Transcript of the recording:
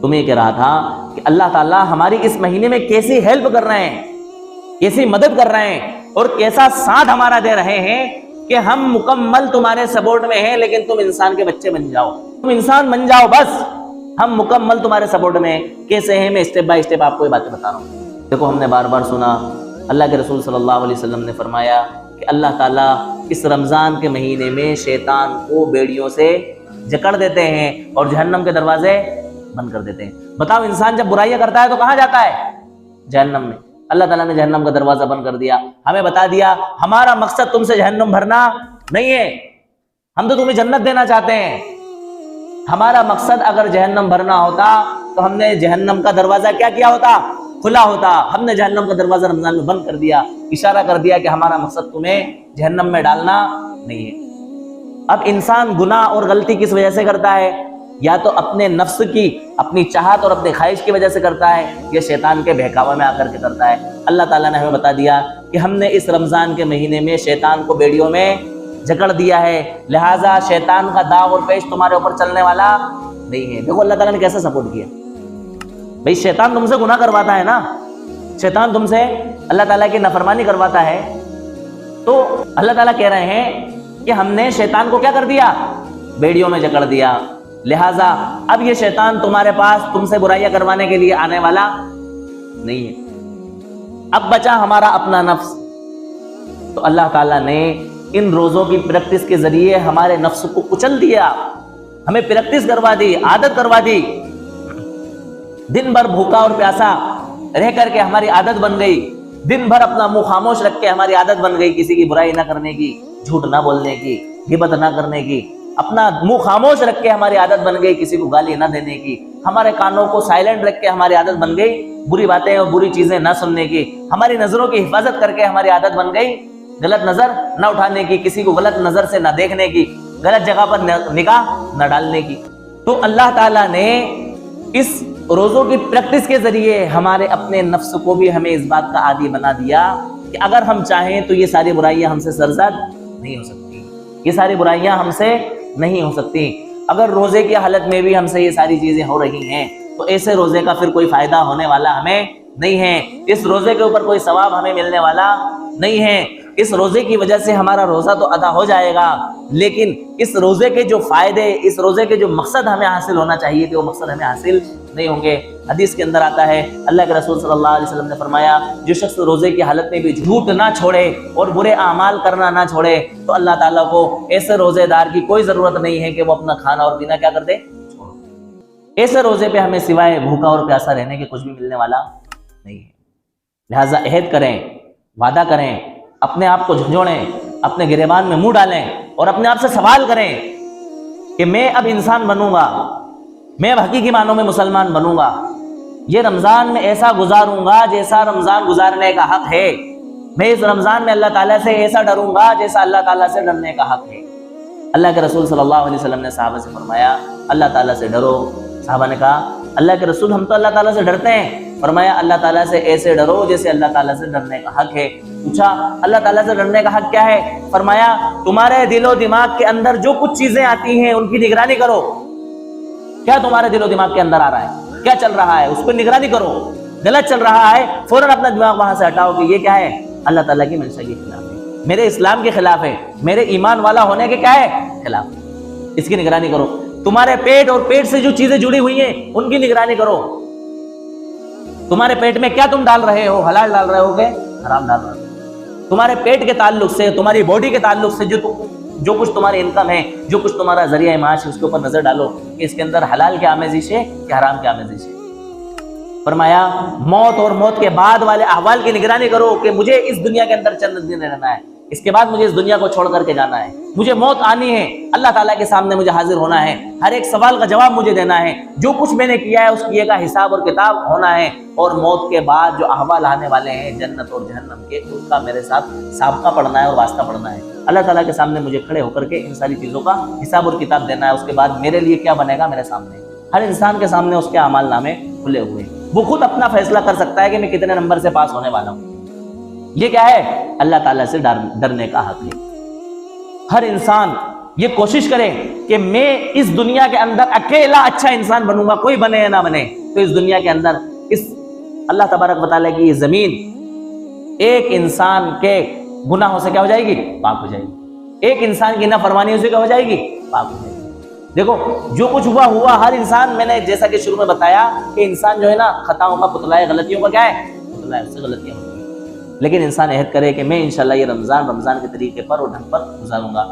تمہیں کہہ رہا تھا کہ اللہ تعالیٰ ہماری اس مہینے میں کیسی ہیلپ کر رہے ہیں، کیسی مدد کر رہے ہیں اور کیسا ساتھ ہمارا دے رہے ہیں کہ ہم مکمل تمہارے سپورٹ میں ہیں، لیکن تم انسان کے بچے بن جاؤ، تم انسان بن جاؤ، بس ہم مکمل تمہارے سپورٹ میں ہیں۔ کیسے ہیں؟ میں اسٹیپ بائی اسٹیپ آپ کو یہ باتیں بتا رہا ہوں۔ دیکھو، ہم نے بار بار سنا اللہ کے رسول صلی اللہ علیہ وسلم نے فرمایا کہ اللہ تعالیٰ اس رمضان کے مہینے میں شیطان کو بیڑیوں سے جکڑ دیتے ہیں اور جہنم کے دروازے بند کر دیتے ہیں۔ بتاؤ، انسان جب برائیاں کرتا ہے تو کہاں جاتا ہے؟ جہنم میں۔ اللہ تعالیٰ نے جہنم کا دروازہ بند کر دیا، ہمیں بتا دیا ہمارا مقصد تم سے جہنم بھرنا نہیں ہے، ہم تو تمہیں جنت دینا چاہتے ہیں۔ ہمارا مقصد اگر جہنم بھرنا ہوتا تو ہم نے جہنم کا دروازہ کیا کیا ہوتا؟ کھلا ہوتا۔ ہم نے جہنم کا دروازہ رمضان میں بند کر دیا، اشارہ کر دیا کہ ہمارا مقصد تمہیں جہنم میں ڈالنا نہیں ہے۔ اب انسان گناہ اور غلطی کس وجہ سے کرتا ہے؟ یا تو اپنے نفس کی، اپنی چاہت اور اپنی خواہش کی وجہ سے کرتا ہے، یا شیطان کے بہکاوے میں آ کر کے کرتا ہے۔ اللہ تعالیٰ نے ہمیں بتا دیا کہ ہم نے اس رمضان کے مہینے میں شیطان کو بیڑیوں میں جکڑ دیا ہے، لہٰذا شیطان کا داغ اور پیش تمہارے اوپر چلنے والا نہیں ہے۔ دیکھو اللہ تعالیٰ نے کیسا سپورٹ کیا۔ بھئی شیطان تم سے گناہ کرواتا ہے نا، شیطان تم سے اللہ تعالیٰ کی نافرمانی کرواتا ہے، تو اللہ تعالیٰ کہہ رہے ہیں کہ ہم نے شیطان کو کیا کر دیا؟ بیڑیوں میں جکڑ دیا، لہٰذا اب یہ شیطان تمہارے پاس تم سے برائیاں کروانے کے لیے آنے والا نہیں ہے۔ اب بچا ہمارا اپنا نفس، تو اللہ تعالیٰ نے ان روزوں کی پریکٹس کے ذریعے ہمارے نفس کو کچل دیا، ہمیں پریکٹس کروا دی، عادت کروا دی۔ دن بھر بھوکا اور پیاسا رہ کر کے ہماری عادت بن گئی، دن بھر اپنا منہ خاموش رکھ کے ہماری عادت بن گئی کسی کی برائی نہ کرنے کی، جھوٹ نہ بولنے کی، غیبت نہ کرنے کی، اپنا منہ خاموش رکھ کے ہماری عادت بن گئی کسی کو گالی نہ دینے کی، ہمارے کانوں کو سائلنٹ رکھ کے ہماری عادت بن گئی بری باتیں اور بری چیزیں نہ سننے کی، ہماری نظروں کی حفاظت کر کے ہماری عادت بن گئی غلط نظر نہ اٹھانے کی، کسی کو غلط نظر سے نہ دیکھنے کی، غلط جگہ پر نگاہ نہ ڈالنے کی۔ تو اللہ تعالیٰ نے اس روزوں کی پریکٹس کے ذریعے ہمارے اپنے نفس کو بھی ہمیں اس بات کا عادی بنا دیا کہ اگر ہم چاہیں تو یہ ساری برائیاں ہم سے سرزد نہیں ہو سکتی، یہ ساری برائیاں ہم سے نہیں ہو سکتی۔ اگر روزے کی حالت میں بھی ہم سے یہ ساری چیزیں ہو رہی ہیں تو ایسے روزے کا پھر کوئی فائدہ ہونے والا ہمیں نہیں ہے، اس روزے کے اوپر کوئی ثواب ہمیں ملنے والا نہیں ہے۔ اس روزے کی وجہ سے ہمارا روزہ تو ادا ہو جائے گا، لیکن اس روزے کے جو فائدے، اس روزے کے جو مقصد ہمیں حاصل ہونا چاہیے تھے وہ مقصد ہمیں حاصل نہیں ہوں گے۔ حدیث کے اندر آتا ہے، اللہ کے رسول صلی اللہ علیہ وسلم نے فرمایا، جو شخص روزے کی حالت میں بھی جھوٹ نہ چھوڑے اور برے اعمال کرنا نہ چھوڑے تو اللہ تعالیٰ کو ایسے روزے دار کی کوئی ضرورت نہیں ہے کہ وہ اپنا کھانا اور پینا کیا کر دے، چھوڑ دے۔ ایسے روزے پہ ہمیں سوائے بھوکا اور پیاسا رہنے کے کچھ بھی ملنے والا نہیں ہے۔ لہٰذا عہد کریں، وعدہ کریں، اپنے آپ کو جھنجھوڑیں، اپنے گریبان میں منہ ڈالیں اور اپنے آپ سے سوال کریں کہ میں اب انسان بنوں گا، میں اب حقیقی معنوں میں مسلمان بنوں گا، یہ رمضان میں ایسا گزاروں گا جیسا رمضان گزارنے کا حق ہے، میں اس رمضان میں اللہ تعالیٰ سے ایسا ڈروں گا جیسا اللہ تعالیٰ سے ڈرنے کا حق ہے۔ اللہ کے رسول صلی اللہ علیہ وسلم نے صحابہ سے فرمایا، اللہ تعالیٰ سے ڈرو۔ صحابہ نے کہا، اللہ کے رسول ہم تو اللہ تعالیٰ سے ڈرتے ہیں۔ فرمایا، اللہ تعالیٰ سے ایسے ڈرو جیسے اللہ تعالیٰ سے ڈرنے کا حق ہے۔ پوچھا، اللہ تعالیٰ سے ڈرنے کا حق کیا ہے؟ فرمایا، تمہارے دل و دماغ کے اندر جو کچھ چیزیں آتی ہیں ان کی نگرانی کرو۔ کیا تمہارے دل و دماغ کے اندر آ رہا ہے، کیا چل رہا ہے، اس پہ نگرانی کرو۔ غلط چل رہا ہے فوراً اپنا دماغ وہاں سے ہٹاؤ کہ یہ کیا ہے، اللہ تعالیٰ کی منشا کے خلاف ہے، میرے اسلام کے خلاف ہے، میرے ایمان والا ہونے کے کیا ہے، خلاف، اس کی نگرانی کرو۔ تمہارے پیٹ اور پیٹ سے جو چیزیں جڑی ہوئی ہیں ان کی نگرانی کرو۔ تمہارے پیٹ میں کیا تم ڈال رہے ہو، حلال ڈال رہے ہو کہ حرام ڈال رہے ہو؟ تمہارے پیٹ کے تعلق سے، تمہاری باڈی کے تعلق سے جو کچھ تمہاری انکم ہے، جو کچھ تمہارا ذریعہ معاش ہے، اس کے اوپر نظر ڈالو کہ اس کے اندر حلال کی آمیزش ہے کہ حرام کی آمیزش ہے۔ فرمایا، موت اور موت کے بعد والے احوال کی نگرانی کرو کہ مجھے اس دنیا کے اندر چند دن رہنا ہے، اس کے بعد مجھے اس دنیا کو چھوڑ کر کے جانا ہے، مجھے موت آنی ہے، اللہ تعالیٰ کے سامنے مجھے حاضر ہونا ہے، ہر ایک سوال کا جواب مجھے دینا ہے، جو کچھ میں نے کیا ہے اس کیے کا حساب اور کتاب ہونا ہے، اور موت کے بعد جو احوال آنے والے ہیں جنت اور جہنم کے، اس کا میرے ساتھ سابقہ پڑھنا ہے اور واسطہ پڑھنا ہے۔ اللہ تعالیٰ کے سامنے مجھے کھڑے ہو کر کے ان ساری چیزوں کا حساب اور کتاب دینا ہے، اس کے بعد میرے لیے کیا بنے گا میرے سامنے۔ ہر انسان کے سامنے اس کے اعمال نامے کھلے ہوئے ہیں، وہ خود اپنا فیصلہ کر سکتا ہے کہ میں کتنے نمبر سے پاس ہونے والا ہوں۔ یہ کیا ہے؟ اللہ تعالیٰ سے ڈرنے کا حق ہے۔ ہر انسان یہ کوشش کریں کہ میں اس دنیا کے اندر اکیلا اچھا انسان بنوں گا، کوئی بنے یا نہ بنے، تو اس دنیا کے اندر اس اللہ تبارک و تعالیٰ کی یہ زمین ایک انسان کے گناہوں سے کیا ہو جائے گی؟ پاک ہو جائے گی، ایک انسان کی نافرمانیوں سے کیا ہو جائے گی؟ پاک ہو جائے گی۔ دیکھو جو کچھ ہوا، ہر انسان، میں نے جیسا کہ شروع میں بتایا کہ انسان جو ہے نا خطاؤں کا پتلا ہے، غلطیوں کا کیا ہے؟ پتلا ہے، اس سے غلطیاں ہوتی ہیں، لیکن انسان عہد کرے کہ میں انشاءاللہ یہ رمضان کے طریقے پر اور ڈھنگ پر گزاروں گا۔